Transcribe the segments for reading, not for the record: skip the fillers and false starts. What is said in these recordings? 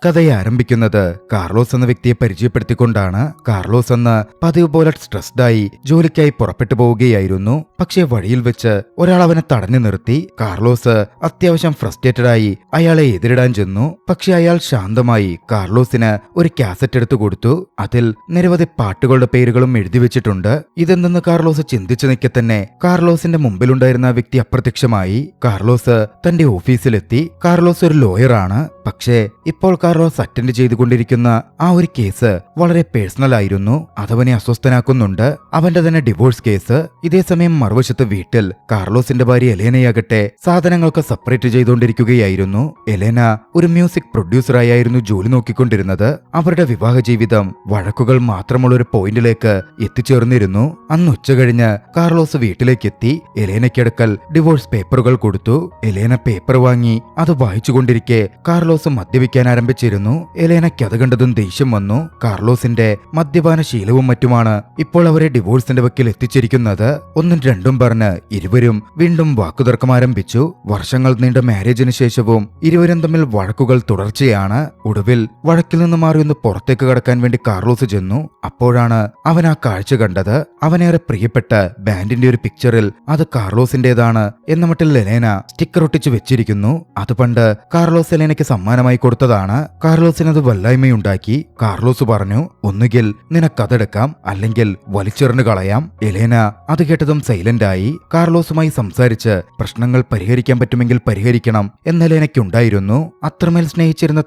കഥയെ ആരംഭിക്കുന്നത് കാർലോസ് എന്ന വ്യക്തിയെ പരിചയപ്പെടുത്തിക്കൊണ്ടാണ്. കാർലോസ് എന്ന പതിവ് പോലെ സ്ട്രെസ്ഡായി ജോലിക്കായി പുറപ്പെട്ടു പോവുകയായിരുന്നു. പക്ഷേ വഴിയിൽ വെച്ച് ഒരാൾ അവനെ തടഞ്ഞു നിർത്തി. കാർലോസ് അത്യാവശ്യം ഫ്രസ്ട്രേറ്റഡായി അയാളെ എതിരിടാൻ ചെന്നു. പക്ഷെ അയാൾ ശാന്തമായി കാർലോസിന് ഒരു കാസറ്റ് എടുത്തു കൊടുത്തു. അതിൽ നിരവധി പാട്ടുകളുടെ പേരുകളും എഴുതി വെച്ചിട്ടുണ്ട്. ഇതെന്തെന്ന് കാർലോസ് ചിന്തിച്ചു നിൽക്കെ തന്നെ കാർലോസിന്റെ മുമ്പിലുണ്ടായിരുന്ന ആ വ്യക്തി അപ്രത്യക്ഷമായി. കാർലോസ് തന്റെ ഓഫീസിലെത്തി. കാർലോസ് ഒരു ലോയറാണ്. പക്ഷേ ഇപ്പോൾ കാർലോസ് അറ്റൻഡ് ചെയ്തുകൊണ്ടിരിക്കുന്ന ആ ഒരു കേസ് വളരെ പേഴ്സണൽ ആയിരുന്നു. അതവനെ അസ്വസ്ഥനാക്കുന്നുണ്ട്. അവന്റെ തന്നെ ഡിവോഴ്സ് കേസ്. ഇതേസമയം മറുവശത്ത് വീട്ടിൽ കാർലോസിന്റെ ഭാര്യ എലേനയാകട്ടെ സാധനങ്ങളൊക്കെ സെപ്പറേറ്റ് ചെയ്തുകൊണ്ടിരിക്കുകയായിരുന്നു. എലേന ഒരു മ്യൂസിക് പ്രൊഡ്യൂസറായിരുന്നു ജോലി നോക്കിക്കൊണ്ടിരുന്നത്. അവരുടെ വിവാഹ ജീവിതം വഴക്കുകൾ മാത്രമുള്ള ഒരു പോയിന്റിലേക്ക് എത്തിച്ചേർന്നിരുന്നു. അന്ന് ഉച്ച കഴിഞ്ഞ് കാർലോസ് വീട്ടിലേക്കെത്തി. എലേനയ്ക്കടുക്കൽ ഡിവോഴ്സ് പേപ്പറുകൾ കൊടുത്തു. എലേന പേപ്പർ വാങ്ങി അത് വായിച്ചുകൊണ്ടിരിക്കെ കാർലോസ് മദ്യപിക്കാൻ ആരംഭിച്ചിരുന്നു. എലേനയ്ക്ക് അത് കണ്ടതും ദേഷ്യം വന്നു. കാർലോസിന്റെ മദ്യപാന ശീലവും മറ്റുമാണ് ഇപ്പോൾ അവരെ ഡിവോഴ്സിന്റെ വക്കിൽ എത്തിച്ചിരിക്കുന്നത്. ഒന്നും രണ്ടും പറഞ്ഞ് ഇരുവരും വീണ്ടും വാക്കുതർക്കം ആരംഭിച്ചു. വർഷങ്ങൾ നീണ്ട മാരേജിന് ശേഷവും ഇരുവരും തമ്മിൽ വഴക്കുകൾ തുടർച്ചയാണ്. ഒടുവിൽ വഴക്കിൽ നിന്ന് മാറി ഒന്ന് പുറത്തേക്ക് കടക്കാൻ വേണ്ടി കാർലോസ് ചെന്നു. അപ്പോഴാണ് അവൻ ആ കാഴ്ച കണ്ടത്. അവനേറെ പ്രിയപ്പെട്ട ബാൻഡിന്റെ ഒരു പിക്ചറിൽ അത് കാർലോസിന്റേതാണ് എന്ന മട്ടിൽ എലേന സ്റ്റിക്കർ ഒട്ടിച്ചു വെച്ചിരിക്കുന്നു. അത് പണ്ട് കാർലോസ് എലേനയ്ക്ക് സമ്മാനമായി കൊടുത്തതാണ്. കാർലോസിനത് വല്ലായ്മയുണ്ടാക്കി. കാർലോസ് പറഞ്ഞു, ഒന്നുകിൽ നിനക്കതെടുക്കാം, അല്ലെങ്കിൽ വലിച്ചെറിഞ്ഞു കളയാം. എലേന അത് കേട്ടതും സൈലന്റായി. കാർലോസുമായി സംസാരിച്ച് പ്രശ്നങ്ങൾ പരിഹരിക്കാൻ പറ്റുമെങ്കിൽ പരിഹരിക്കണം എന്ന എലേനയ്ക്കുണ്ടായിരുന്നു. അത്രമേൽ സ്നേഹിച്ചിരുന്ന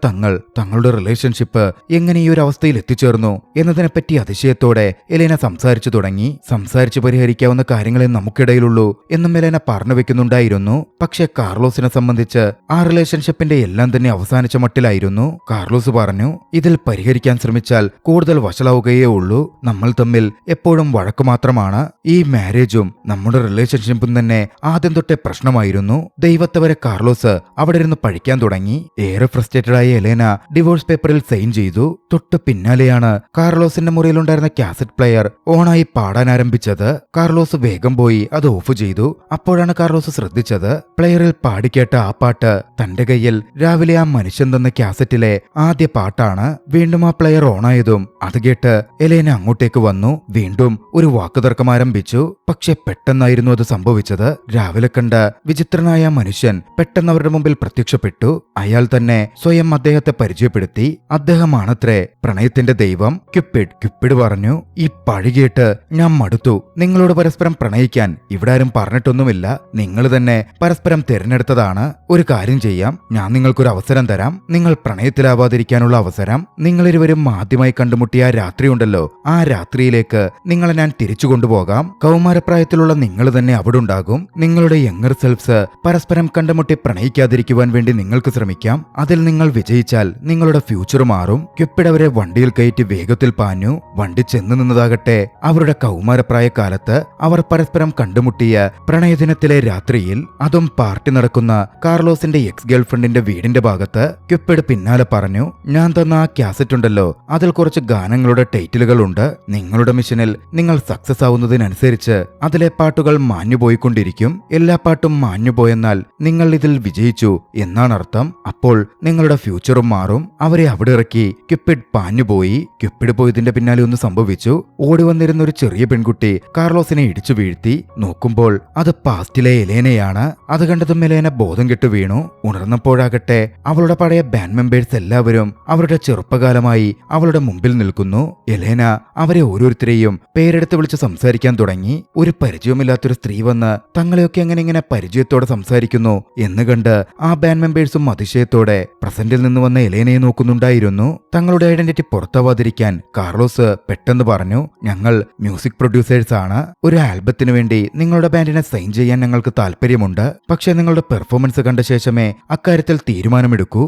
തങ്ങളുടെ റിലേഷൻഷിപ്പ് എങ്ങനെ ഈ ഒരു അവസ്ഥയിൽ എത്തിച്ചേർന്നു എന്നതിനെപ്പറ്റി അതിശയത്തോടെ എലേന സംസാരിച്ചു തുടങ്ങി. സംസാരിച്ച് പരിഹരിക്കാവുന്ന കാര്യങ്ങളെ നമുക്കിടയിലുള്ളൂ എന്നും എലേന പറഞ്ഞു വെക്കുന്നുണ്ടായിരുന്നു. പക്ഷെ കാർലോസിനെ സംബന്ധിച്ച് ആ റിലേഷൻഷിപ്പിന്റെ എല്ലാം തന്നെ അവസാനിച്ച മട്ടിലായിരുന്നു. കാർലോസ് പറഞ്ഞു, ഇതിൽ പരിഹരിക്കാൻ ശ്രമിച്ചാൽ കൂടുതൽ വഷളാവുകയേ ഉള്ളൂ. നമ്മൾ തമ്മിൽ എപ്പോഴും വഴക്ക് മാത്രമാണ്. ഈ മാരേജും നമ്മുടെ റിലേഷൻഷിപ്പും തന്നെ ആദ്യം തൊട്ടേ പ്രശ്നമായിരുന്നു. ദൈവത്തെ വരെ കാർലോസ് അവിടെ ഇരുന്ന് പഴിക്കാൻ തുടങ്ങി. ഏറെ ഫ്രസ്ട്രേറ്റഡ് ആയ എലേന ഡിവോഴ്സ് പേപ്പറിൽ സൈൻ ചെയ്തു. തൊട്ട് പിന്നാലെയാണ് കാർലോസിന്റെ മുറിയിലുണ്ടായിരുന്ന കാസറ്റ് പ്ലെയർ ഓണായി പാടാൻ ആരംഭിച്ചത്. കാർലോസ് വേഗം പോയി അത് ഓഫ് ചെയ്തു. അപ്പോഴാണ് കാർലോസ് ശ്രദ്ധിച്ചത് പ്ലെയറിൽ പാടിക്കേട്ട ആ പാട്ട് തന്റെ കയ്യിൽ രാവിലെ ആ മനുഷ്യൻ തന്ന കാസറ്റിലെ ആദ്യ പാട്ടാണ്. വീണ്ടും ആ പ്ലെയർ ഓണായതും അത് കേട്ട് എലേന അങ്ങോട്ടേക്ക് വന്നു. വീണ്ടും ഒരു വാക്കുതർക്കം ആരംഭിച്ചു. പക്ഷെ പെട്ടെന്നായിരുന്നു അത് സംഭവിച്ചത്. രാവിലെ കണ്ട വിചിത്രനായ മനുഷ്യൻ പെട്ടെന്ന് അവരുടെ മുമ്പിൽ പ്രത്യക്ഷപ്പെട്ടു. അയാൾ തന്നെ സ്വയം അദ്ദേഹത്തെ പരിചയപ്പെടുത്തി. അദ്ദേഹമാണത്രേ പ്രണയത്തിന്റെ ദൈവം ക്യുപ്പിഡ് പറഞ്ഞു, ഈ പഴി കേട്ട് ഞാൻ മടുത്തു. നിങ്ങളോട് പരസ്പരം പ്രണയിക്കാൻ ഇവിടെ ആരും പറഞ്ഞിട്ടൊന്നുമില്ല. നിങ്ങൾ തന്നെ പരസ്പരം തിരഞ്ഞെടുത്തതാണ്. ഒരു കാര്യം ചെയ്യാം, ഞാൻ നിങ്ങൾക്കൊരു അവസരം തരാം. നിങ്ങൾ പ്രണയത്തിലാവാതിരിക്കാനുള്ള അവസരം. നിങ്ങളിരുവരും ആദ്യമായി കണ്ടുമുട്ടിയ ആ രാത്രിയുണ്ടല്ലോ, ആ രാത്രിയിലേക്ക് നിങ്ങളെ ഞാൻ തിരിച്ചു കൊണ്ടുപോകാം. കൗമാരപ്രായത്തിലുള്ള നിങ്ങൾ തന്നെ അവിടെ ഉണ്ടാകും. നിങ്ങളുടെ യങ്ങർ സെൽഫ്സ് പരസ്പരം കണ്ടുമുട്ടി പ്രണയിക്കാതിരിക്കുവാൻ വേണ്ടി നിങ്ങൾക്ക് ശ്രമിക്കാം. അതിൽ നിങ്ങൾ വിജയിച്ചാൽ നിങ്ങളുടെ ഫ്യൂച്ചർ മാറും. ക്യുപ്പിഡ് അവരെ വണ്ടിയിൽ കയറ്റി വേഗത്തിൽ പാഞ്ഞു. വണ്ടി ചെന്നു നിന്നതാകട്ടെ അവരുടെ കൗമാരപ്രായകാലത്ത് അവർ പരസ്പരം കണ്ടുമുട്ടിയ പ്രണയദിനത്തിലെ രാത്രിയിൽ. അതും പാർട്ടി നടക്കുന്ന കാർലോസിന്റെ എക്സ് ഗേൾഫ്രണ്ടിന്റെ വീടിന്റെ ഭാഗത്ത്. ക്യുപ്പിഡ് പിന്നാലെ പറഞ്ഞു, ഞാൻ തന്ന ആ കാസറ്റ് ഉണ്ടല്ലോ, അതിൽ കുറച്ച് ഗാനങ്ങളുടെ ടൈറ്റിലുകളുണ്ട്. നിങ്ങളുടെ മിഷനിൽ നിങ്ങൾ സക്സസ് ആവുന്നതിനനുസരിച്ച് അതിലെ പാട്ടുകൾ മാഞ്ഞുപോയിക്കൊണ്ടിരിക്കും. എല്ലാ പാട്ടും മാഞ്ഞുപോയെന്നാൽ നിങ്ങൾ ഇതിൽ വിജയിച്ചു എന്നാണ് അർത്ഥം. അപ്പോൾ നിങ്ങളുടെ ഫ്യൂച്ചറും മാറും. അവരെ അവിടെ ഇറക്കി ക്യുപ്പിഡ് പാഞ്ഞുപോയി. ക്യുപ്പിഡ് പോയതിന്റെ പിന്നാലെ ഒന്ന് സംഭവിച്ചു. ഓടി വന്നിരുന്ന ഒരു ചെറിയ പെൺകുട്ടി കാർലോസിനെ ഇടിച്ചു വീഴ്ത്തി. നോക്കുമ്പോൾ അത് പാസ്റ്റിലെ എലേനയാണ്. അത് കണ്ടതും എലേന ബോധം കെട്ടു വീണു. ഉണർന്നപ്പോഴാകട്ടെ അവളുടെ പഴയ ബാൻഡ് മെമ്പേഴ്സ് എല്ലാവരും അവരുടെ ചെറുപ്പകാലമായി അവളുടെ മുമ്പിൽ നിൽക്കുന്നു. എലേന അവരെ ഓരോരുത്തരെയും പേരെടുത്ത് വിളിച്ച് സംസാരിക്കാൻ തുടങ്ങി. ഒരു പരിചയമില്ലാത്തൊരു സ്ത്രീ വന്ന് തങ്ങളെയൊക്കെ എങ്ങനെ പരിചയത്തോടെ സംസാരിക്കുന്നു എന്ന് കണ്ട് ആ ബാൻഡ് മെമ്പേഴ്സും അതിശയത്തോടെ പ്രസന്റിൽ നിന്ന് വന്ന എലേനയെ നോക്കുന്നുണ്ടായിരുന്നു. തങ്ങളുടെ ഐഡന്റിറ്റി പുറത്താവാതിരിക്കാൻ കാർലോസ് പെട്ടെന്ന് പറഞ്ഞു, ഞങ്ങൾ മ്യൂസിക് പ്രൊഡ്യൂസേഴ്സ് ആണ്. ഒരു ആൽബത്തിന് വേണ്ടി നിങ്ങളുടെ ബാൻഡിനെ സൈൻ ചെയ്യാൻ ഞങ്ങൾക്ക് താല്പര്യമുണ്ട്. പക്ഷേ നിങ്ങളുടെ പെർഫോമൻസ് കണ്ട ശേഷമേ അക്കാര്യത്തിൽ തീരുമാനമെടുക്കൂ.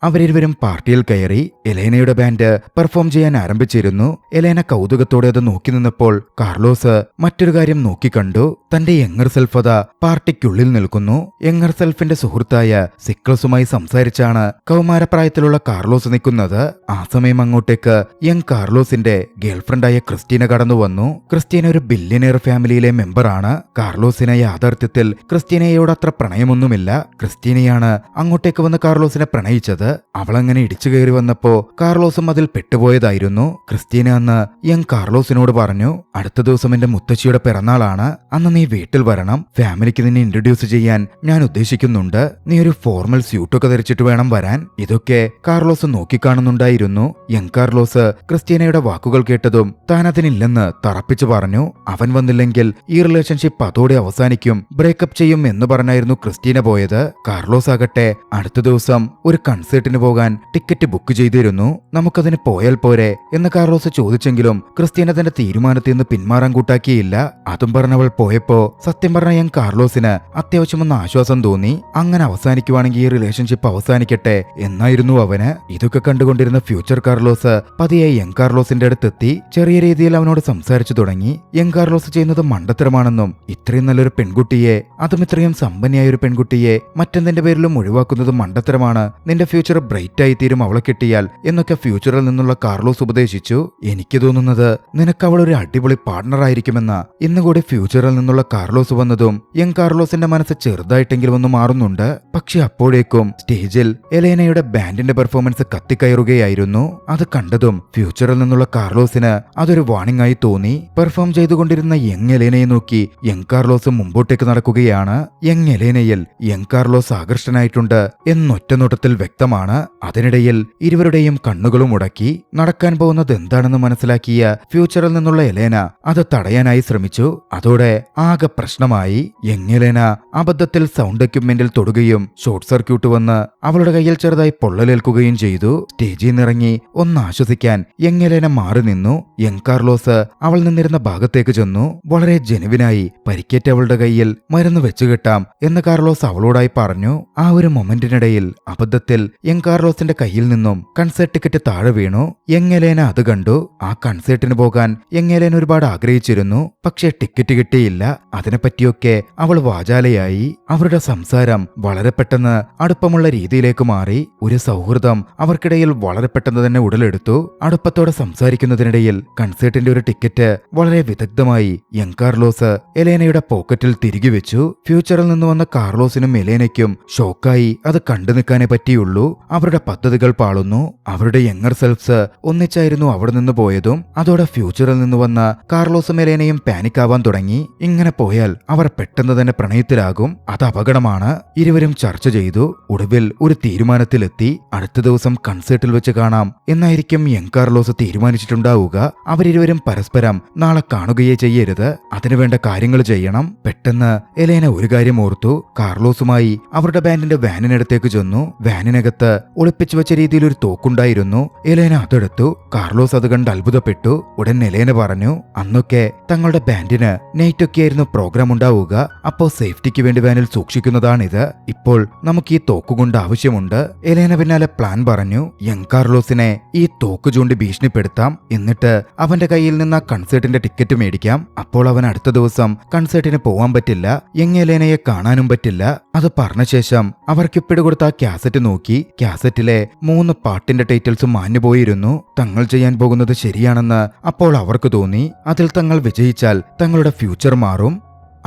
അവരിരുവരും പാർട്ടിയിൽ കയറി. എലേനയുടെ ബാൻഡ് പെർഫോം ചെയ്യാൻ ആരംഭിച്ചിരുന്നു. എലേന കൗതുകത്തോടെ അത് നോക്കി നിന്നപ്പോൾ കാർലോസ് മറ്റൊരു കാര്യം നോക്കിക്കണ്ടു. തന്റെ യങ്ങർ സെൽഫ് അതാ പാർട്ടിക്കുള്ളിൽ നിൽക്കുന്നു. യങ്ങർ സെൽഫിന്റെ സുഹൃത്തായ സിക്ലസുമായി സംസാരിച്ചാണ് കൗമാരപ്രായത്തിലുള്ള കാർലോസ് നിൽക്കുന്നത്. ആ സമയം അങ്ങോട്ടേക്ക് യങ് കാർലോസിന്റെ ഗേൾഫ്രണ്ടായ ക്രിസ്റ്റീന കടന്നു വന്നു. ക്രിസ്റ്റീന ഒരു ബില്യനെയർ ഫാമിലിയിലെ മെമ്പറാണ്. കാർലോസിന് യാഥാർത്ഥ്യത്തിൽ ക്രിസ്റ്റീനയോട് അത്ര പ്രണയമൊന്നുമില്ല. ക്രിസ്റ്റീനയാണ് അങ്ങോട്ടേക്ക് വന്ന് കാർലോസിനെ പ്രണയിച്ചത്. സംഭവിച്ചത്. അവളങ്ങനെ ഇടിച്ചു കയറി വന്നപ്പോ കാർലോസും അതിൽ പെട്ടുപോയതായിരുന്നു. ക്രിസ്റ്റീന അന്ന് യങ് കാർലോസിനോട് പറഞ്ഞു, അടുത്ത ദിവസം എന്റെ മുത്തശ്ശിയുടെ പിറന്നാളാണ്, അന്ന് നീ വീട്ടിൽ വരണം, ഫാമിലിക്ക് നിന്നെ ഇൻട്രൊഡ്യൂസ് ചെയ്യാൻ ഞാൻ ഉദ്ദേശിക്കുന്നുണ്ട്, നീ ഒരു ഫോർമൽ സ്യൂട്ടൊക്കെ ധരിച്ചിട്ട് വേണം വരാൻ. ഇതൊക്കെ കാർലോസ് നോക്കിക്കാണുന്നുണ്ടായിരുന്നു. യങ് കാർലോസ് ക്രിസ്റ്റീനയുടെ വാക്കുകൾ കേട്ടതും താൻ അതിനില്ലെന്ന് തറപ്പിച്ചു പറഞ്ഞു. അവൻ വന്നില്ലെങ്കിൽ ഈ റിലേഷൻഷിപ്പ് അതോടെ അവസാനിക്കും, ബ്രേക്കപ്പ് ചെയ്യും എന്ന് പറഞ്ഞായിരുന്നു ക്രിസ്റ്റീന പോയത്. കാർലോസ് ആകട്ടെ അടുത്ത ദിവസം ഒരു കൺസേർട്ടിന് പോകാൻ ടിക്കറ്റ് ബുക്ക് ചെയ്തിരുന്നു. നമുക്കതിന് പോയാൽ പോരെ എന്ന് കാർലോസ് ചോദിച്ചെങ്കിലും ക്രിസ്റ്റീന തന്റെ തീരുമാനത്തിൽ നിന്ന് പിന്മാറാൻ കൂട്ടാക്കിയില്ല. അതും പറഞ്ഞവൾ പോയപ്പോ സത്യം പറഞ്ഞ യങ് കാർലോസിന് അത്യാവശ്യമൊന്ന് ആശ്വാസം തോന്നി. അങ്ങനെ അവസാനിക്കുവാണെങ്കിൽ ഈ റിലേഷൻഷിപ്പ് അവസാനിക്കട്ടെ എന്നായിരുന്നു അവന്. ഇതൊക്കെ കണ്ടുകൊണ്ടിരുന്ന ഫ്യൂച്ചർ കാർലോസ് പതിയെ യങ് കാർലോസിന്റെ അടുത്തെത്തി ചെറിയ രീതിയിൽ അവനോട് സംസാരിച്ചു തുടങ്ങി. യങ് കാർലോസ് ചെയ്യുന്നത് മണ്ടത്തരമാണെന്നും ഇത്രയും നല്ലൊരു പെൺകുട്ടിയെ, അതും ഇത്രയും സമ്പന്നയായ ഒരു പെൺകുട്ടിയെ മറ്റെന്തിന്റെ പേരിലും ഒഴിവാക്കുന്നത് മണ്ടത്തരമാണ്, നിന്റെ ഫ്യൂച്ചർ ബ്രൈറ്റ് ആയി തീരും അവളെ കിട്ടിയാൽ എന്നൊക്കെ ഫ്യൂച്ചറിൽ നിന്നുള്ള കാർലോസ് ഉപദേശിച്ചു. എനിക്ക് തോന്നുന്നത് നിനക്ക് അവൾ ഒരു അടിപൊളി പാർട്ണർ ആയിരിക്കുമെന്ന. ഇന്നുകൂടി ഫ്യൂച്ചറിൽ നിന്നുള്ള കാർലോസ് വന്നതും യങ് കാർലോസിന്റെ മനസ്സ് ചെറുതായിട്ടെങ്കിലും ഒന്ന് മാറുന്നുണ്ട്. പക്ഷെ അപ്പോഴേക്കും സ്റ്റേജിൽ എലേനയുടെ ബാൻഡിന്റെ പെർഫോമൻസ് കത്തിക്കയറുകയായിരുന്നു. അത് കണ്ടതും ഫ്യൂച്ചറിൽ നിന്നുള്ള കാർലോസിന് അതൊരു വാണിംഗ് ആയി തോന്നി. പെർഫോം ചെയ്തുകൊണ്ടിരുന്ന യങ് എലേനയെ നോക്കി യങ് കാർലോസ് മുമ്പോട്ടേക്ക് നടക്കുകയാണ്. യങ് എലേനയിൽ യങ് കാർലോസ് ആകർഷ്ടനായിട്ടുണ്ട് എന്നൊറ്റ നോട്ടത്തിൽ വ്യക്തമാണ്. അതിനിടയിൽ ഇരുവരുടെയും കണ്ണുകളും ഉടക്കി. നടക്കാൻ പോകുന്നത് എന്താണെന്ന് മനസ്സിലാക്കിയ ഫ്യൂച്ചറിൽ നിന്നുള്ള എലേന അത് തടയാനായി ശ്രമിച്ചു. അതോടെ ആകെ പ്രശ്നമായി. യങ് എലേന അബദ്ധത്തിൽ സൗണ്ട് എക്യുപ്മെന്റിൽ തൊടുകയും ഷോർട്ട് സർക്യൂട്ട് വന്ന് അവളുടെ കയ്യിൽ ചെറുതായി പൊള്ളലേൽക്കുകയും ചെയ്തു. സ്റ്റേജിൽ നിന്നിറങ്ങി ഒന്ന് ആശ്വസിക്കാൻ യങ് എലേന മാറി നിന്നു. യങ് കാർലോസ് അവൾ നിന്നിരുന്ന ഭാഗത്തേക്ക് ചെന്നു. വളരെ ജെനുവിനായി പരിക്കേറ്റ അവളുടെ കയ്യിൽ മരുന്ന് വെച്ചുകെട്ടാം എന്ന് കാർലോസ് അവളോടായി പറഞ്ഞു. ആ ഒരു മൊമെന്റിനിടയിൽ അബദ്ധത്തിൽ യങ് കാർലോസിന്റെ കയ്യിൽ നിന്നും കൺസേർട്ട് ടിക്കറ്റ് താഴെ വീണു. യങ് എലേന അത് കണ്ടു. ആ കൺസേർട്ടിന് പോകാൻ യങ് എലേന ഒരുപാട് ആഗ്രഹിച്ചിരുന്നു. പക്ഷേ ടിക്കറ്റ് കിട്ടിയില്ല. അതിനെപ്പറ്റിയൊക്കെ അവൾ വാചാലയായി. അവരുടെ സംസാരം വളരെ പെട്ടെന്ന് അടുപ്പമുള്ള രീതിയിലേക്ക് മാറി. ഒരു സൗഹൃദം അവർക്കിടയിൽ വളരെ പെട്ടെന്ന് തന്നെ ഉടലെടുത്തു. അടുപ്പത്തോടെ സംസാരിക്കുന്നതിനിടയിൽ കൺസേർട്ടിന്റെ ഒരു ടിക്കറ്റ് വളരെ വിദഗ്ധമായി യങ് കാർലോസ് എലേനയുടെ പോക്കറ്റിൽ തിരികെ വെച്ചു. ഫ്യൂച്ചറിൽ നിന്ന് വന്ന കാർലോസിനും എലേനയ്ക്കും ഷോക്കായി അത് കണ്ടു നിൽക്കാനേ പറ്റിയുള്ളൂ. അവരുടെ പദ്ധതികൾ പാളുന്നു. അവരുടെ യങ്ങർ സെൽഫ്സ് ഒന്നിച്ചായിരുന്നു അവിടെ നിന്ന് പോയതും. അതോടെ ഫ്യൂച്ചറിൽ നിന്ന് വന്ന കാർലോസും എലേനയും പാനിക് ആവാൻ തുടങ്ങി. ഇങ്ങനെ പോയാൽ അവർ പെട്ടെന്ന് തന്നെ പ്രണയത്തിലാകും, അത് അപകടമാണ്. ഇരുവരും ചർച്ച ചെയ്തു. ഒടുവിൽ ഒരു തീരുമാനത്തിലെത്തി. അടുത്ത ദിവസം കൺസേർട്ടിൽ വെച്ച് കാണാം എന്നായിരിക്കും യങ് കാർലോസ് തീരുമാനിച്ചിട്ടുണ്ടാവുക. അവരിരുവരും പരസ്പരം നാളെ കാണുകയേ ചെയ്യരുത്, അതിനുവേണ്ട കാര്യങ്ങൾ ചെയ്യണം. പെട്ടെന്ന് എലേന ഒരു കാര്യം ഓർത്തു. കാർലോസുമായി അവരുടെ ബാൻഡിന്റെ വാനിനടുത്തേക്ക് ചെന്നു. വാനിനകത്ത് ഒളിപ്പിച്ചു വെച്ച രീതിയിൽ ഒരു തോക്കുണ്ടായിരുന്നു. എലേന അതെടുത്തു. കാർലോസ് അത് കണ്ട് അത്ഭുതപ്പെട്ടു. ഉടൻ എലേന പറഞ്ഞു, അന്നൊക്കെ തങ്ങളുടെ ബാൻഡിന് നൈറ്റൊക്കെയായിരുന്നു പ്രോഗ്രാം ഉണ്ടാവുക, അപ്പോ സേഫ്റ്റിക്ക് വേണ്ടി വാനിൽ സൂക്ഷിക്കുന്നതാണിത്. ഇപ്പോൾ നമുക്ക് ഈ തോക്കുകൊണ്ട് ആവശ്യമുണ്ട്. എലേന പിന്നാലെ പ്ലാൻ പറഞ്ഞു. യങ് കാർലോസിനെ ഈ തോക്ക് ചൂണ്ടി ഭീഷണിപ്പെടുത്താം, എന്നിട്ട് അവന്റെ കയ്യിൽ നിന്ന് ആ കൺസേർട്ടിന്റെ ടിക്കറ്റ് മേടിക്കാം. അപ്പോൾ അവൻ അടുത്ത ദിവസം കൺസേർട്ടിന് പോവാൻ പറ്റില്ല, യങ് എലേനയെ കാണാനും പറ്റില്ല. അത് പറഞ്ഞ ശേഷം അവർക്ക് പിടികൊടുത്ത ആ കാസറ്റ് നോക്കി. കാസറ്റിലെ 3 പാട്ടിന്റെ ടൈറ്റിൽസും മാഞ്ഞുപോയിരുന്നു. തങ്ങൾ ചെയ്യാൻ പോകുന്നത് ശരിയാണെന്ന് അപ്പോൾ അവർക്ക് തോന്നി. അതിൽ തങ്ങൾ വിജയിച്ചാൽ തങ്ങളുടെ ഫ്യൂച്ചർ മാറും.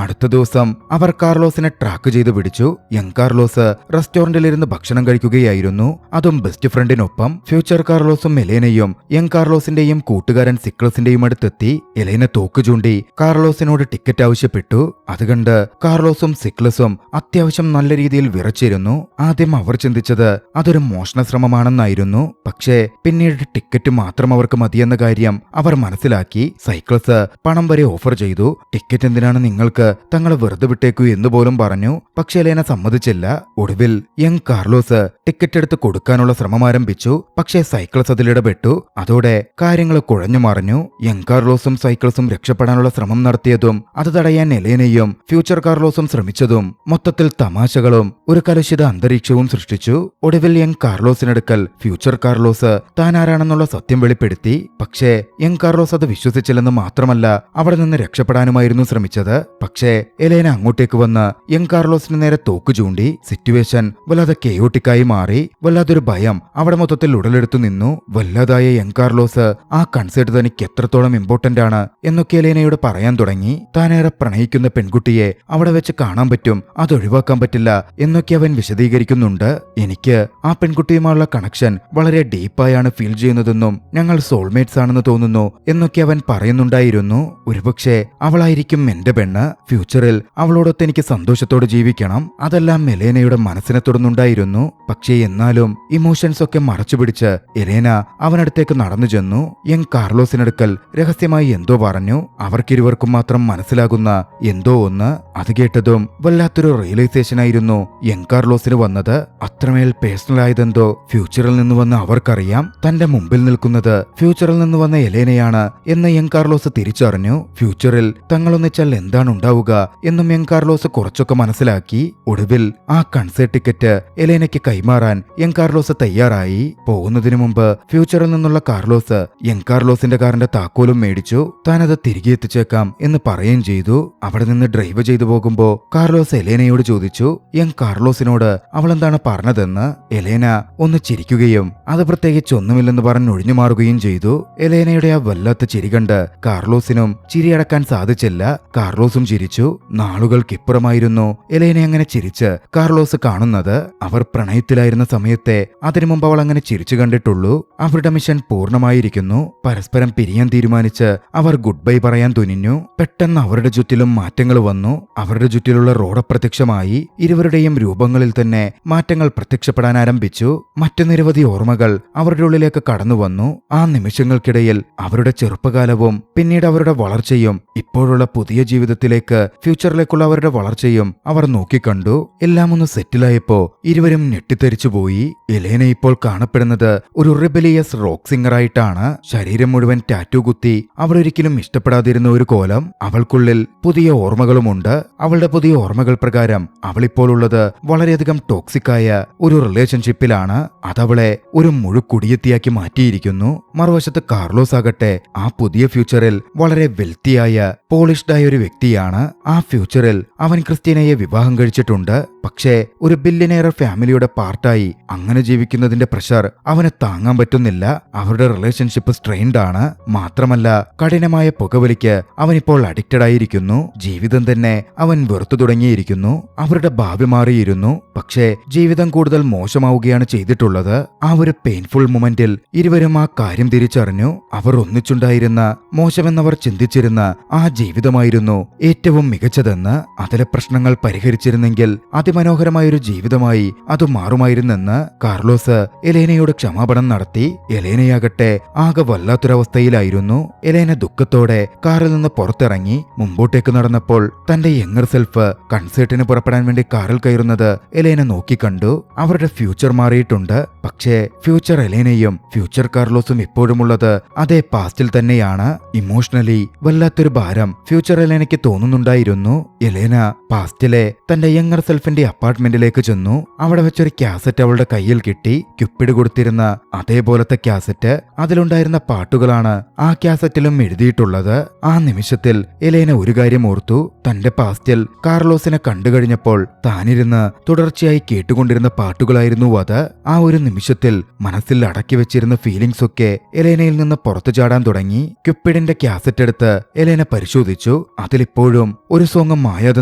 അടുത്ത ദിവസം അവർ കാർലോസിനെ ട്രാക്ക് ചെയ്ത് പിടിച്ചു. യങ് കാർലോസ് റെസ്റ്റോറന്റിലിരുന്ന് ഭക്ഷണം കഴിക്കുകയായിരുന്നു, അതും ബെസ്റ്റ് ഫ്രണ്ടിനൊപ്പം. ഫ്യൂച്ചർ കാർലോസും എലേനയും യങ് കാർലോസിന്റെയും കൂട്ടുകാരൻ സിക്ലസിന്റെയും അടുത്തെത്തി. എലേന തോക്ക് ചൂണ്ടി കാർലോസിനോട് ടിക്കറ്റ് ആവശ്യപ്പെട്ടു. അതുകണ്ട് കാർലോസും സിക്ലസും അത്യാവശ്യം നല്ല രീതിയിൽ വിറച്ചിരുന്നു. ആദ്യം അവർ ചിന്തിച്ചത് അതൊരു മോഷണ ശ്രമമാണെന്നായിരുന്നു. പക്ഷേ പിന്നീട് ടിക്കറ്റ് മാത്രം അവർക്ക് മതിയെന്ന കാര്യം അവർ മനസ്സിലാക്കി. സൈക്ലസ് പണം വരെ ഓഫർ ചെയ്തു. ടിക്കറ്റ് എന്തിനാണ് നിങ്ങൾക്ക്, തങ്ങളെ വെറുതെ വിട്ടേക്കൂ എന്ന് പോലും പറഞ്ഞു. പക്ഷേ എലേന സമ്മതിച്ചില്ല. ഒടുവിൽ യങ് കാർലോസ് ടിക്കറ്റ് എടുത്ത് കൊടുക്കാനുള്ള ശ്രമം ആരംഭിച്ചു. പക്ഷേ സൈക്ലസ് അതിലിടപെട്ടു. അതോടെ കാര്യങ്ങൾ കുഴഞ്ഞു മറിഞ്ഞു. യങ് കാർലോസും സൈക്ലസും രക്ഷപ്പെടാനുള്ള ശ്രമം നടത്തിയതും അത് തടയാൻ എലേനയും ഫ്യൂച്ചർ കാർലോസും ശ്രമിച്ചതും മൊത്തത്തിൽ തമാശകളും ഒരു കലുഷിത അന്തരീക്ഷവും സൃഷ്ടിച്ചു. ഒടുവിൽ യങ് കാർലോസിനടുക്കൽ ഫ്യൂച്ചർ കാർലോസ് താൻ ആരാണെന്നുള്ള സത്യം വെളിപ്പെടുത്തി. പക്ഷേ യങ് കാർലോസ് അത് വിശ്വസിച്ചില്ലെന്ന് മാത്രമല്ല അവിടെ നിന്ന് രക്ഷപ്പെടാനുമായിരുന്നു ശ്രമിച്ചത്. പക്ഷേ പക്ഷേ എലേന അങ്ങോട്ടേക്ക് വന്ന് യങ് കാർലോസിന് നേരെ തോക്ക് ചൂണ്ടി. സിറ്റുവേഷൻ വല്ലാതെ കെയോട്ടിക്കായി മാറി. വല്ലാതൊരു ഭയം അവിടെ മൊത്തത്തിൽ ഉടലെടുത്തു നിന്നു. വല്ലാതായ യങ് കാർലോസ് ആ കൺസേർട്ട് തനിക്ക് എത്രത്തോളം ഇമ്പോർട്ടന്റ് ആണ് എന്നൊക്കെ എലേനയോട് പറയാൻ തുടങ്ങി. താനേറെ പ്രണയിക്കുന്ന പെൺകുട്ടിയെ അവിടെ വെച്ച് കാണാൻ പറ്റും, അത് ഒഴിവാക്കാൻ പറ്റില്ല എന്നൊക്കെ അവൻ വിശദീകരിക്കുന്നുണ്ട്. എനിക്ക് ആ പെൺകുട്ടിയുമായുള്ള കണക്ഷൻ വളരെ ഡീപ്പായാണ് ഫീൽ ചെയ്യുന്നതെന്നും ഞങ്ങൾ സോൾമേറ്റ്സ് ആണെന്ന് തോന്നുന്നു എന്നൊക്കെ അവൻ പറയുന്നുണ്ടായിരുന്നു. ഒരുപക്ഷെ അവളായിരിക്കും എന്റെ പെണ്ണ്. ഫ്യൂച്ചറിൽ അവളോടൊത്ത് എനിക്ക് സന്തോഷത്തോടെ ജീവിക്കണം. അതെല്ലാം എലേനയുടെ മനസ്സിനെ തൊടുന്നുണ്ടായിരുന്നു. പക്ഷേ എന്നാലും ഇമോഷൻസ് ഒക്കെ മറച്ചുപിടിച്ച് എലേന അവനടുത്തേക്ക് നടന്നു ചെന്നു. യങ് കാർലോസിനടുക്കൽ രഹസ്യമായി എന്തോ പറഞ്ഞു. അവർക്കിരുവർക്കും മാത്രം മനസ്സിലാകുന്ന എന്തോ ഒന്ന്. അത് കേട്ടതും വല്ലാത്തൊരു റിയലൈസേഷൻ ആയിരുന്നു യങ് കാർലോസിന് വന്നത്. അത്രമേൽ പേഴ്സണൽ ആയതെന്തോ ഫ്യൂച്ചറിൽ നിന്ന് വന്ന് അവർക്കറിയാം. തന്റെ മുമ്പിൽ നിൽക്കുന്നത് ഫ്യൂച്ചറിൽ നിന്ന് വന്ന എലേനയാണ് എന്ന് യങ് കാർലോസ് തിരിച്ചറിഞ്ഞു. ഫ്യൂച്ചറിൽ തങ്ങളൊന്നിച്ചാൽ എന്താണ് ഉണ്ടാവുക എന്നും യങ് കാർലോസ് കുറച്ചൊക്കെ മനസ്സിലാക്കി. ഒടുവിൽ ആ കൺസേർട്ട് ടിക്കറ്റ് എലേനയ്ക്ക് കൈമാറാൻ യങ് കാർലോസ് തയ്യാറായി. പോകുന്നതിനു മുമ്പ് ഫ്യൂച്ചറിൽ നിന്നുള്ള കാർലോസ് യങ് കാർലോസിന്റെ കാറിന്റെ താക്കോലും മേടിച്ചു. താനത് തിരികെ എത്തിച്ചേക്കാം എന്ന് പറയുകയും ചെയ്തു. അവിടെ നിന്ന് ഡ്രൈവ് ചെയ്തു പോകുമ്പോ കാർലോസ് എലേനയോട് ചോദിച്ചു യങ് കാർലോസിനോട് അവളെന്താണ് പറഞ്ഞതെന്ന്. എലേന ഒന്ന് ചിരിക്കുകയും അത് പ്രത്യേകിച്ച് ഒന്നുമില്ലെന്ന് പറഞ്ഞ് ഒഴിഞ്ഞു മാറുകയും ചെയ്തു. എലേനയുടെ ആ വല്ലാത്ത ചിരി കണ്ട് കാർലോസിനും ചിരിയടക്കാൻ സാധിച്ചില്ല. കാർലോസും ചിരിച്ചു. നാളുകൾക്കിപ്പുറമായിരുന്നു എലേന അങ്ങനെ ചിരിച്ച് കാർലോസ് കാണുന്നത്. അവർ പ്രണയത്തിലായിരുന്ന സമയത്തെ അതിനു മുമ്പ് അവൾ അങ്ങനെ ചിരിച്ചു കണ്ടിട്ടുള്ളൂ. അവരുടെ മിഷൻ പൂർണ്ണമായിരിക്കുന്നു. പരസ്പരം പിരിയാൻ തീരുമാനിച്ച് അവർ ഗുഡ് ബൈ പറയാൻ തുനിഞ്ഞു. പെട്ടെന്ന് അവരുടെ ചുറ്റിലും മാറ്റങ്ങൾ വന്നു. അവരുടെ ചുറ്റിലുള്ള റോഡ് അപ്രത്യക്ഷമായി. ഇരുവരുടെയും രൂപങ്ങളിൽ തന്നെ മാറ്റങ്ങൾ പ്രത്യക്ഷപ്പെടാൻ ആരംഭിച്ചു. മറ്റു നിരവധി ഓർമ്മകൾ അവരുടെ ഉള്ളിലേക്ക് കടന്നു വന്നു. ആ നിമിഷങ്ങൾക്കിടയിൽ അവരുടെ ചെറുപ്പകാലവും പിന്നീട് അവരുടെ വളർച്ചയും ഇപ്പോഴുള്ള പുതിയ ജീവിതത്തിലേക്ക് ഫ്യൂച്ചറിലേക്കുള്ള അവരുടെ വളർച്ചയും അവർ നോക്കിക്കണ്ടു. എല്ലാം ഒന്ന് സെറ്റിലായപ്പോ ഇരുവരും ഞെട്ടിത്തെറിച്ചുപോയി. എലേന ഇപ്പോൾ കാണപ്പെടുന്നത് ഒരു റിബലിയസ് റോക്ക് സിംഗറായിട്ടാണ്. ശരീരം മുഴുവൻ ടാറ്റു കുത്തി അവളൊരിക്കലും ഇഷ്ടപ്പെടാതിരുന്ന ഒരു കോലം. അവൾക്കുള്ളിൽ പുതിയ ഓർമ്മകളുമുണ്ട്. അവളുടെ പുതിയ ഓർമ്മകൾ പ്രകാരം അവളിപ്പോൾ ഉള്ളത് വളരെയധികം ടോക്സിക്കായ ഒരു റിലേഷൻഷിപ്പിലാണ്. അതവളെ ഒരു മുഴുക്കുടിയെത്തിയാക്കി മാറ്റിയിരിക്കുന്നു. മറുവശത്ത് കാർലോസ് ആകട്ടെ ആ പുതിയ ഫ്യൂച്ചറിൽ വളരെ വെൽത്തിയായ പോളിഷ്ഡായ ഒരു വ്യക്തിയാണ്. ആ ഫ്യൂച്ചറിൽ അവൻ ക്രിസ്റ്റീനയെ വിവാഹം കഴിച്ചിട്ടുണ്ട്. പക്ഷേ ഒരു ബില്യനെയർ ഫാമിലിയുടെ പാർട്ടായി അങ്ങനെ ജീവിക്കുന്നതിന്റെ പ്രഷർ അവന് താങ്ങാൻ പറ്റുന്നില്ല. അവരുടെ റിലേഷൻഷിപ്പ് സ്ട്രെയിൻഡ് ആണ്. മാത്രമല്ല കഠിനമായ പുകവലിക്ക് അവനിപ്പോൾ അഡിക്റ്റഡ് ആയിരിക്കുന്നു. ജീവിതം തന്നെ അവൻ വെറുത്തു തുടങ്ങിയിരിക്കുന്നു. അവരുടെ ഭാവി മാറിയിരുന്നു. പക്ഷേ ജീവിതം കൂടുതൽ മോശമാവുകയാണ് ചെയ്തിട്ടുള്ളത്. ആ ഒരു പെയിൻഫുൾ മൊമെന്റിൽ ഇരുവരും ആ കാര്യം തിരിച്ചറിഞ്ഞു. അവർ ഒന്നിച്ചുണ്ടായിരുന്ന മോശമെന്നവർ ചിന്തിച്ചിരുന്ന ആ ജീവിതമായിരുന്നു ഏറ്റവും മികച്ചതെന്ന്. അതിലെ പ്രശ്നങ്ങൾ പരിഹരിച്ചിരുന്നെങ്കിൽ അതിമനോഹരമായൊരു ജീവിതമായി അത് മാറുമായിരുന്നെന്ന് കാർലോസ് എലേനയോട് ക്ഷമാപണം നടത്തി. എലേനയാകട്ടെ ആകെ വല്ലാത്തൊരവസ്ഥയിലായിരുന്നു. എലേന ദുഃഖത്തോടെ കാറിൽ നിന്ന് പുറത്തിറങ്ങി. മുമ്പോട്ടേക്ക് നടന്നപ്പോൾ തന്റെ യങ്ങർ സെൽഫ് കൺസേർട്ടിന് പുറപ്പെടാൻ വേണ്ടി കാറിൽ കയറുന്നത് എലേന നോക്കിക്കണ്ടു. അവരുടെ ഫ്യൂച്ചർ മാറിയിട്ടുണ്ട്. പക്ഷേ ഫ്യൂച്ചർ എലേനയും ഫ്യൂച്ചർ കാർലോസും ഇപ്പോഴുമുള്ളത് അതേ പാസ്റ്റിൽ തന്നെയാണ്. ഇമോഷണലി വല്ലാത്തൊരു ഭാരം ഫ്യൂച്ചർ എലേനയ്ക്ക് തോന്നുന്നുണ്ടായിരുന്നു. എലേന പാസ്റ്റിലെ തന്റെ യങ്ങർ സെൽഫിന്റെ അപ്പാർട്ട്മെന്റിലേക്ക് ചെന്നു. അവിടെ വെച്ചൊരു കാസറ്റ് അവളുടെ കയ്യിൽ കിട്ടി. ക്യുപ്പിഡ് കൊടുത്തിരുന്ന അതേപോലത്തെ കാസറ്റ്. അതിലുണ്ടായിരുന്ന പാട്ടുകളാണ് ആ കാസറ്റിലും എഴുതിയിട്ടുള്ളത്. ആ നിമിഷത്തിൽ എലേന ഒരു കാര്യം ഓർത്തു. തന്റെ പാസ്റ്റിൽ കാർലോസിനെ കണ്ടുകഴിഞ്ഞപ്പോൾ താനിരുന്ന് തുടർച്ചയായി കേട്ടുകൊണ്ടിരുന്ന പാട്ടുകളായിരുന്നു അത്. ആ ഒരു നിമിഷത്തിൽ മനസ്സിൽ അടക്കി വെച്ചിരുന്ന ഫീലിംഗ്സ് ഒക്കെ എലേനയിൽ നിന്ന് പുറത്തു ചാടാൻ തുടങ്ങി. ക്യുപ്പിഡിന്റെ കാസറ്റ് എടുത്ത് എലേന പരിശോധിച്ചു. അതിലിപ്പോഴും ഒരു സോങ് മായാതെ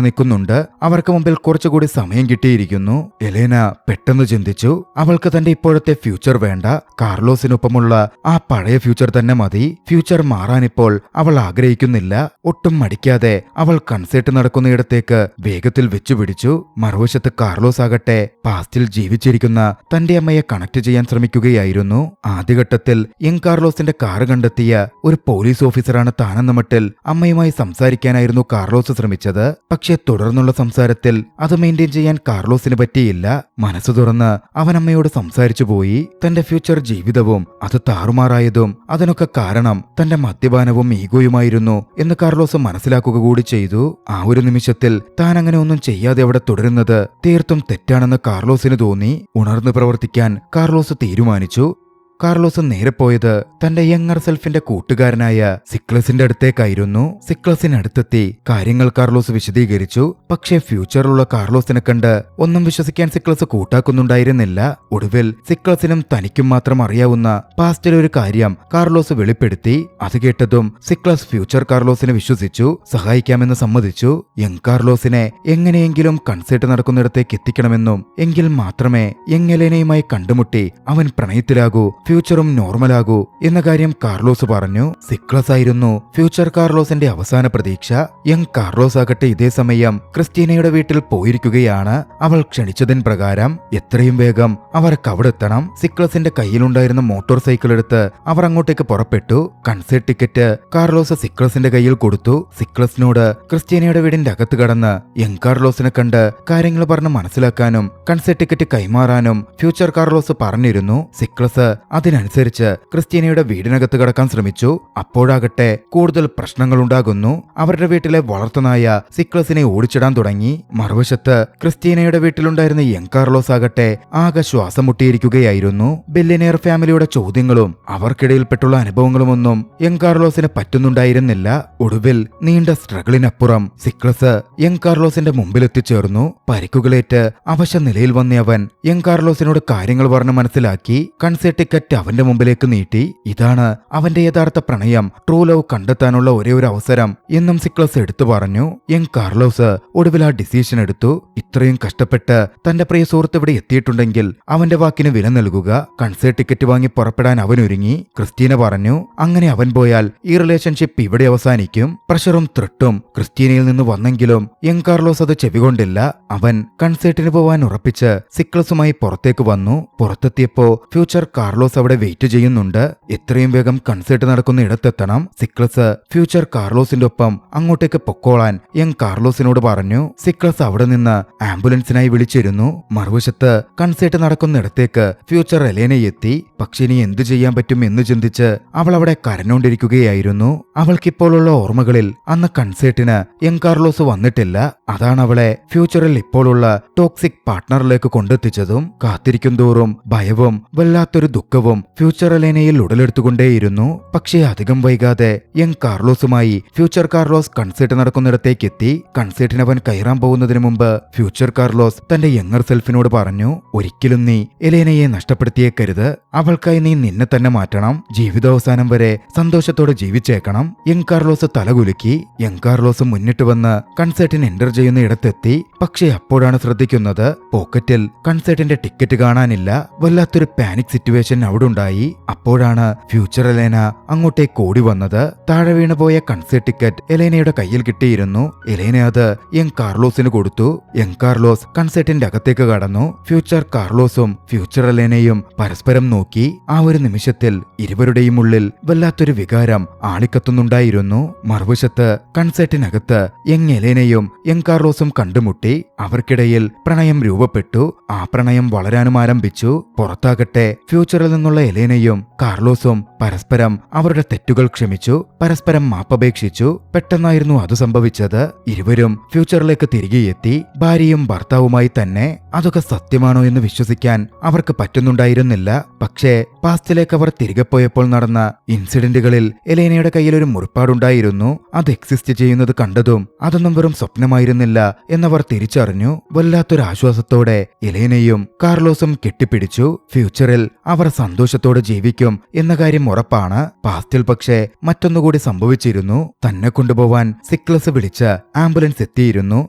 നിൽക്കുന്നുണ്ട്. അവർക്ക് മുമ്പിൽ കുറച്ചുകൂടി സമയം കിട്ടിയിരിക്കുന്നു. എലേന പെട്ടെന്ന് ചിന്തിച്ചു, അവൾക്ക് തന്റെ ഇപ്പോഴത്തെ ഫ്യൂച്ചർ വേണ്ട. കാർലോസിനൊപ്പമുള്ള ആ പഴയ ഫ്യൂച്ചർ തന്നെ മതി. ഫ്യൂച്ചർ മാറാനിപ്പോൾ അവൾ ആഗ്രഹിക്കുന്നില്ല. ഒട്ടും മടിക്കാതെ അവൾ കൺസേർട്ട് നടക്കുന്നയിടത്തേക്ക് വേഗത്തിൽ വെച്ചുപിടിച്ചു. മറുവശത്ത് കാർലോസ് ആകട്ടെ പാസ്റ്റിൽ ജീവിച്ചിരിക്കുന്ന തന്റെ അമ്മയെ കണക്ട് ചെയ്യാൻ ശ്രമിക്കുകയായിരുന്നു. ആദ്യഘട്ടത്തിൽ യങ് കാർലോസിന്റെ കാറ് കണ്ടെത്തിയ ഒരു പോലീസ് ഓഫീസറാണ് താനെന്ന മട്ടിൽ അമ്മയുമായി സംസാരിക്കാനായിരുന്നു കാർലോസ് ശ്രമിച്ചത്. പക്ഷേ തുടർന്നുള്ള സംസാരത്തിൽ അത് മെയിൻറ്റെയിൻ ചെയ്യാൻ കാർലോസിന് പറ്റിയില്ല. മനസ്സ് തുറന്ന് അവൻ അമ്മയോട് സംസാരിച്ചു പോയി. തന്റെ ഫ്യൂച്ചർ ജീവിതവും അത് താറുമാറായതും അതിനൊക്കെ കാരണം തന്റെ മദ്യപാനവും ഈഗോയുമായിരുന്നു എന്ന് കാർലോസ് മനസ്സിലാക്കുക കൂടി ചെയ്തു. ആ ഒരു നിമിഷത്തിൽ താൻ അങ്ങനെ ഒന്നും ചെയ്യാതെ അവിടെ തുടരുന്നത് തീർത്തും തെറ്റാണെന്ന് കാർലോസിന് തോന്നി. ഉണർന്നു പ്രവർത്തിക്കാൻ കാർലോസ് തീരുമാനിച്ചു. കാർലോസ് നേരെ പോയത് തന്റെ യങ്ങർ സെൽഫിന്റെ കൂട്ടുകാരനായ സിക്ലസിന്റെ അടുത്തേക്കായിരുന്നു. സിക്ലസിനടുത്തെത്തി കാര്യങ്ങൾ കാർലോസ് വിശദീകരിച്ചു. പക്ഷേ ഫ്യൂച്ചറിലുള്ള കാർലോസിനെ കണ്ട് ഒന്നും വിശ്വസിക്കാൻ സിക്ലസ് കൂട്ടാക്കുന്നുണ്ടായിരുന്നില്ല. ഒടുവിൽ സിക്ലസിനും തനിക്കും മാത്രം അറിയാവുന്ന പാസ്റ്റിലെ ഒരു കാര്യം കാർലോസ് വെളിപ്പെടുത്തി. അത് കേട്ടതും സിക്ലസ് ഫ്യൂച്ചർ കാർലോസിനെ വിശ്വസിച്ചു, സഹായിക്കാമെന്ന് സമ്മതിച്ചു. യങ് കാർലോസിനെ എങ്ങനെയെങ്കിലും കൺസേർട്ട് നടക്കുന്നിടത്തേക്ക് എത്തിക്കണമെന്നും എങ്കിൽ മാത്രമേ യങ് എലേനയുമായി കണ്ടുമുട്ടി അവൻ പ്രണയത്തിലാകൂ, ഫ്യൂച്ചറും നോർമലാകൂ എന്ന കാര്യം കാർലോസ് പറഞ്ഞു. സിക്ലസ് ആയിരുന്നു ഫ്യൂച്ചർ കാർലോസിന്റെ അവസാന പ്രതീക്ഷ. യങ് കാർലോസ് ആകട്ടെ ഇതേ സമയം ക്രിസ്റ്റീനയുടെ വീട്ടിൽ പോയിരിക്കുകയാണ്. അവൾ ക്ഷണിച്ചതിൻ പ്രകാരം എത്രയും വേഗം അവർക്ക് അവിടെ എത്തണം. സിക്ലസിന്റെ കയ്യിലുണ്ടായിരുന്ന മോട്ടോർ സൈക്കിൾ എടുത്ത് അവർ അങ്ങോട്ടേക്ക് പുറപ്പെട്ടു. കൺസേർട്ട് ടിക്കറ്റ് കാർലോസ് സിക്ലസിന്റെ കയ്യിൽ കൊടുത്തു. സിക്ലസിനോട് ക്രിസ്റ്റീനയുടെ വീടിന്റെ അകത്ത് കടന്ന് യങ് കാർലോസിനെ കണ്ട് കാര്യങ്ങൾ പറഞ്ഞ് മനസ്സിലാക്കാനും കൺസേർട്ട് ടിക്കറ്റ് കൈമാറാനും ഫ്യൂച്ചർ കാർലോസ് പറഞ്ഞിരുന്നു. സിക്ലസ് അതിനനുസരിച്ച് ക്രിസ്റ്റീനയുടെ വീടിനകത്ത് കടക്കാൻ ശ്രമിച്ചു. അപ്പോഴാകട്ടെ കൂടുതൽ പ്രശ്നങ്ങൾ ഉണ്ടാകുന്നു. അവരുടെ വീട്ടിലെ വളർത്തുനായ സിക്ലസിനെ ഓടിച്ചിടാൻ തുടങ്ങി. മറുവശത്ത് ക്രിസ്റ്റീനയുടെ വീട്ടിലുണ്ടായിരുന്ന യങ് കാർലോസ് ആകട്ടെ ആകെ ശ്വാസം മുട്ടിയിരിക്കുകയായിരുന്നു. ബില്യനെയർ ഫാമിലിയുടെ ചോദ്യങ്ങളും അവർക്കിടയിൽപ്പെട്ടുള്ള അനുഭവങ്ങളുമൊന്നും യങ് കാർലോസിന് പറ്റുന്നുണ്ടായിരുന്നില്ല. ഒടുവിൽ നീണ്ട സ്ട്രഗിളിനപ്പുറം സിക്ലസ് യങ് കാർലോസിന്റെ മുമ്പിലെത്തിച്ചേർന്നു. പരിക്കുകളേറ്റ് അവശ നിലയിൽ വന്ന അവൻ യങ് കാർലോസിനോട് കാര്യങ്ങൾ പറഞ്ഞ് മനസ്സിലാക്കി. കൺസേർട്ട് ടിക്കറ്റ് അവന്റെ മുമ്പിലേക്ക് നീട്ടി. ഇതാണ് അവന്റെ യഥാർത്ഥ പ്രണയം, ട്രൂ ലവ് കണ്ടെത്താനുള്ള ഒരേ ഒരു അവസരം എന്നും സിക്ലസ് എടുത്തു പറഞ്ഞു. യങ് കാർലോസ് ഒടുവിൽ ആ ഡിസിഷൻ എടുത്തു. ഇത്രയും കഷ്ടപ്പെട്ട് തന്റെ പ്രിയ സുഹൃത്ത് ഇവിടെ എത്തിയിട്ടുണ്ടെങ്കിൽ അവന്റെ വാക്കിന് വില നൽകുക. കൺസേർട്ട് ടിക്കറ്റ് വാങ്ങി പുറപ്പെടാൻ അവൻ ഒരുങ്ങി. ക്രിസ്റ്റീന പറഞ്ഞു, അങ്ങനെ അവൻ പോയാൽ ഈ റിലേഷൻഷിപ്പ് ഇവിടെ അവസാനിക്കും. പ്രഷറും ത്രെട്ടും ക്രിസ്റ്റീനയിൽ നിന്ന് വന്നെങ്കിലും യങ് കാർലോസ് അത് ചെവികൊണ്ടില്ല. അവൻ കൺസേർട്ടിന് പോവാൻ ഉറപ്പിച്ച് സിക്ലസുമായി പുറത്തേക്ക് വന്നു. പുറത്തെത്തിയപ്പോ ഫ്യൂച്ചർ കാർലോസ് അവിടെ വെയിറ്റ് ചെയ്യുന്നുണ്ട്. എത്രയും വേഗം കൺസേർട്ട് നടക്കുന്ന ഇടത്തെത്തണം. സിക്ലസ് ഫ്യൂച്ചർ കാർലോസിന്റെ ഒപ്പം അങ്ങോട്ടേക്ക് പൊക്കോളാൻ യങ് കാർലോസിനോട് പറഞ്ഞു. സിക്ലസ് അവിടെ നിന്ന് ആംബുലൻസിനായി വിളിച്ചിരുന്നു. മറുവശത്ത് കൺസേർട്ട് നടക്കുന്നിടത്തേക്ക് ഫ്യൂച്ചർ എലേന എത്തി. പക്ഷെ ഇനി എന്തു ചെയ്യാൻ പറ്റും എന്ന് ചിന്തിച്ച് അവൾ അവിടെ കരഞ്ഞോണ്ടിരിക്കുകയായിരുന്നു. അവൾക്കിപ്പോഴുള്ള ഓർമ്മകളിൽ അന്ന് കൺസേർട്ടിന് യങ് കാർലോസ് വന്നിട്ടില്ല. അതാണ് അവളെ ഫ്യൂച്ചറിൽ ഇപ്പോഴുള്ള ടോക്സിക് പാർട്ട്ണറിലേക്ക് കൊണ്ടെത്തിച്ചതും. കാത്തിരിക്കും തോറും ഭയവും വല്ലാത്തൊരു ദുഃഖവും ഫ്യൂച്ചർ എലേനയിൽ ഉടലെടുത്തുകൊണ്ടേയിരുന്നു. പക്ഷേ അധികം വൈകാതെ യങ് കാർലോസുമായി ഫ്യൂച്ചർ കാർലോസ് കൺസേർട്ട് നടക്കുന്നിടത്തേക്ക് എത്തി. കൺസേർട്ടിന് അവൻ കയറാൻ പോകുന്നതിന് മുമ്പ് ഫ്യൂച്ചർ കാർലോസ് തന്റെ യങ്ങർ സെൽഫിനോട് പറഞ്ഞു, ഒരിക്കലും നീ എലേനയെ നഷ്ടപ്പെടുത്തിയേക്കരുത്. അവൾക്കായി നീ നിന്നെ തന്നെ മാറ്റണം. ജീവിതാവസാനം വരെ സന്തോഷത്തോടെ ജീവിച്ചേക്കണം. യങ് കാർലോസ് തലകുലുക്കി. യങ് കാർലോസ് മുന്നിട്ട് വന്ന് കൺസേർട്ടിന് എൻ്റർ ചെയ്യുന്ന ഇടത്തെത്തി. പക്ഷേ അപ്പോഴാണ് ശ്രദ്ധിക്കുന്നത് പോക്കറ്റിൽ കൺസേർട്ടിന്റെ ടിക്കറ്റ് കാണാനില്ല. വല്ലാത്തൊരു പാനിക് സിറ്റുവേഷൻ അവിടെ ഉണ്ടായി. അപ്പോഴാണ് ഫ്യൂച്ചർ എലേന അങ്ങോട്ടേക്ക് ഓടി വന്നത്. താഴെ വീണുപോയ കൺസേർട്ട് ടിക്കറ്റ് എലേനയുടെ കയ്യിൽ കിട്ടിയിരുന്നു. എലേന അത് യങ് കാർലോസിന് കൊടുത്തു. യങ് കാർലോസ് കൺസേർട്ടിന്റെ അകത്തേക്ക് കടന്നു. ഫ്യൂച്ചർ കാർലോസും ഫ്യൂച്ചർ എലേനയും പരസ്പരം നോക്കി. ആ ഒരു നിമിഷത്തിൽ ഇരുവരുടെയും ഉള്ളിൽ വല്ലാത്തൊരു വികാരം ആളിക്കത്തുന്നുണ്ടായിരുന്നു. മറുവശത്ത് കൺസേർട്ടിനകത്ത് യങ് എലേനയും യങ് കാർലോസും കണ്ടുമുട്ടി. അവർക്കിടയിൽ പ്രണയം രൂപപ്പെട്ടു. ആ പ്രണയം വളരാനും ആരംഭിച്ചു. പുറത്താകട്ടെ ഫ്യൂച്ചറിൽ നിന്നുള്ള എലേനയും കാർലോസും പരസ്പരം അവരുടെ തെറ്റുകൾ ക്ഷമിച്ചു, പരസ്പരം മാപ്പപേക്ഷിച്ചു. പെട്ടെന്നായിരുന്നു അത് സംഭവിച്ചത്. ഇരുവരും ഫ്യൂച്ചറിലേക്ക് തിരികെ എത്തി, ഭാര്യയും ഭർത്താവുമായി തന്നെ. അതൊക്കെ സത്യമാണോ എന്ന് വിശ്വസിക്കാൻ അവർക്ക് പറ്റുന്നുണ്ടായിരുന്നില്ല. പക്ഷേ പാസ്റ്റിലേക്ക് അവർ തിരികെ പോയപ്പോൾ നടന്ന ഇൻസിഡന്റുകളിൽ എലേനയുടെ കയ്യിൽ ഒരു മുറിപ്പാടുണ്ടായിരുന്നു. അത് എക്സിസ്റ്റ് ചെയ്യുന്നത് കണ്ടതും അതൊന്നും വെറും സ്വപ്നമായിരുന്നില്ല എന്നവർ തിരിച്ചറിഞ്ഞു. വല്ലാത്തൊരു ആശ്വാസത്തോടെ എലേനയും കാർലോസും കെട്ടിപ്പിടിച്ചു. ഫ്യൂച്ചറിൽ അവർ സന്തോഷത്തോടെ ജീവിക്കും എന്ന കാര്യം ഉറപ്പാണ്. പാസ്റ്റിൽ പക്ഷേ മറ്റൊന്നുകൂടി സംഭവിച്ചിരുന്നു. തന്നെ കൊണ്ടുപോവാൻ സിക്ലസ് വിളിച്ച ആംബുലൻസ് എത്തിയിരുന്നു.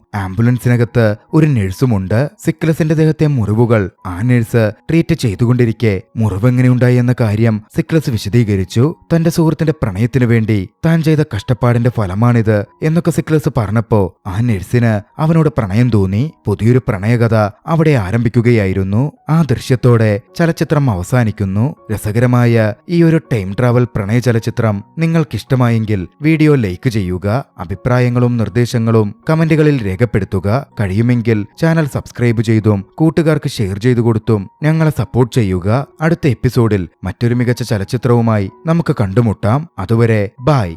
ആംബുലൻസിനകത്ത് ഒരു നഴ്സുമുണ്ട്. സിക്ലസിന്റെ ദേഹത്തെ മുറിവുകൾ ആ നഴ്സ് ട്രീറ്റ് ചെയ്തുകൊണ്ടിരിക്കെ മുറിവെങ്ങനെയുണ്ടായി എന്ന കാര്യം സിക്ലസ് വിശദീകരിച്ചു. തന്റെ സുഹൃത്തിന്റെ പ്രണയത്തിനു വേണ്ടി താൻ ചെയ്ത കഷ്ടപ്പാടിന്റെ ഫലമാണിത് എന്നൊക്കെ സിക്ലസ് പറഞ്ഞപ്പോ ആ നഴ്സിന് അവനോട് പ്രണയം തോന്നി. പുതിയൊരു പ്രണയകഥ അവിടെ ആരംഭിക്കുകയായിരുന്നു. ആ ദൃശ്യത്തോടെ ചലച്ചിത്രം അവസാനിക്കുന്നു. രസകരമായ ഈ ഒരു ടൈം ട്രാവൽ പ്രണയ ചലച്ചിത്രം നിങ്ങൾക്കിഷ്ടമായെങ്കിൽ വീഡിയോ ലൈക്ക് ചെയ്യുക. അഭിപ്രായങ്ങളും നിർദ്ദേശങ്ങളും കമന്റുകളിൽ രേഖപ്പെടുത്തുക. കഴിയുമെങ്കിൽ ചാനൽ സബ്സ്ക്രൈബ് ചെയ്തും കൂട്ടുകാർക്ക് ഷെയർ ചെയ്തു കൊടുത്തും ഞങ്ങളെ സപ്പോർട്ട് ചെയ്യുക. അടുത്ത എപ്പിസോഡിൽ മറ്റൊരു മികച്ച ചലച്ചിത്രവുമായി നമുക്ക് കണ്ടുമുട്ടാം. അതുവരെ ബൈ.